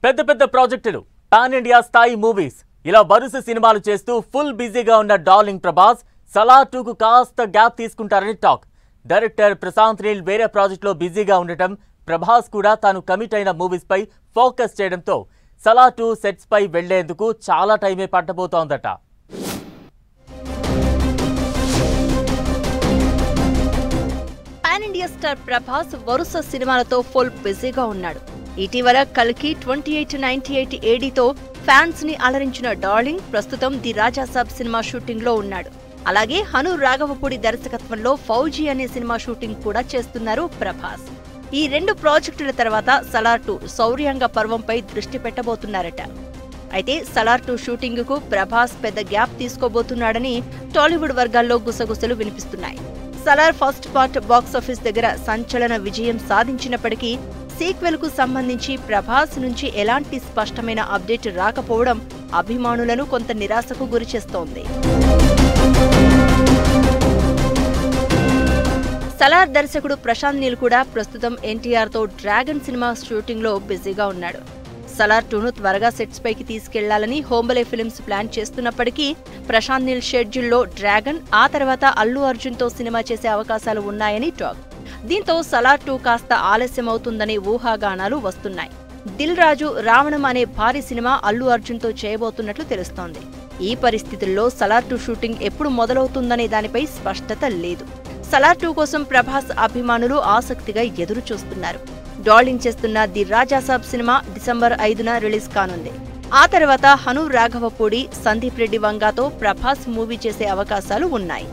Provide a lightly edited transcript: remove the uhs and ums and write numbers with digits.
పెద్ద పెద్ద ప్రాజెక్టులు పాన్ ఇండియా స్థాయి మూవీస్ ఇలా వరుస సినిమాలు చేస్తూ ఫుల్ బిజీగా ఉన్న డార్లింగ్ ప్రభాస్ సలార్ 2కు కాస్త గ్యాప్ తీసుకుంటారని టాక్. డైరెక్టర్ ప్రశాంత్ నీల్ వేరే ప్రాజెక్టులో బిజీగా ఉండటం, ప్రభాస్ కూడా తాను కమిట్ అయిన మూవీస్ పై ఫోకస్ చేయడంతో సలార్ 2 సెట్స్ పై వెళ్లేందుకు చాలా టైమే పట్టబోతోందట. పాన్ ఇండియా స్టార్ ప్రభాస్ వరుస సినిమాలతో ఫుల్ బిజీగా ఉన్నాడు. ఇటీవల కల్కి 2898 ఏడీతో ఫ్యాన్స్ ని అలరించిన డార్లింగ్ ప్రస్తుతం the Raja Saab cinema shooting లో ఉన్నాడు. అలాగే హను రాఘవపూడి దర్శకత్వంలో ఫౌజీ అనే సినిమా షూటింగ్ కూడా చేస్తున్నారు ప్రభాస్. ఈ రెండు ప్రాజెక్టుల తర్వాత సలార్ 2 శౌర్యాంగ పర్వంపై దృష్టి పెట్టబోతున్నారట. అయితే సలార్ 2 షూటింగ్ కు ప్రభాస్ పెద్ద గ్యాప్ తీసుకోబోతున్నాడని టాలీవుడ్ వర్గాల్లో గుసగుసలు వినిపిస్తున్నాయి. సలార్ ఫస్ట్ పార్ట్ బాక్సాఫీస్ దగ్గర సంచలన విజయం సాధించినప్పటికీ సీక్వెల్ కు సంబంధించి ప్రభాస్ నుంచి ఎలాంటి స్పష్టమైన అప్డేట్ రాకపోవడం అభిమానులను కొంత నిరాశకు గురిచేస్తోంది. సలార్ దర్శకుడు ప్రశాంత్ నీల్ కూడా ప్రస్తుతం ఎన్టీఆర్ తో డ్రాగన్ సినిమా షూటింగ్ లో బిజీగా ఉన్నాడు. సలార్ 2ను త్వరగా సెట్స్ పైకి తీసుకెళ్లాలని హోంబలే ఫిల్మ్స్ ప్లాన్ చేస్తున్నప్పటికీ ప్రశాంత్ నీల్ షెడ్యూల్లో డ్రాగన్, ఆ తర్వాత అల్లు అర్జున్ తో సినిమా చేసే అవకాశాలు ఉన్నాయని టాక్. దీంతో సలార్ 2 కాస్త ఆలస్యమవుతుందనే ఊహాగానాలు వస్తున్నాయి. దిల్ రాజు రావణం అనే భారీ సినిమా అల్లు అర్జున్ తో చేయబోతున్నట్లు తెలుస్తోంది. ఈ పరిస్థితుల్లో సలార్ 2 షూటింగ్ ఎప్పుడు మొదలవుతుందనే దానిపై స్పష్టత లేదు. సలార్ 2 కోసం ప్రభాస్ అభిమానులు ఆసక్తిగా ఎదురు చూస్తున్నారు. డార్లింగ్ చేస్తున్న the Raja Saab cinema December 5న రిలీజ్ కానుంది. ఆ తర్వాత హను రాఘవపూడి, సందీప్ రెడ్డి వంగాతో ప్రభాస్ మూవీ చేసే అవకాశాలు ఉన్నాయి.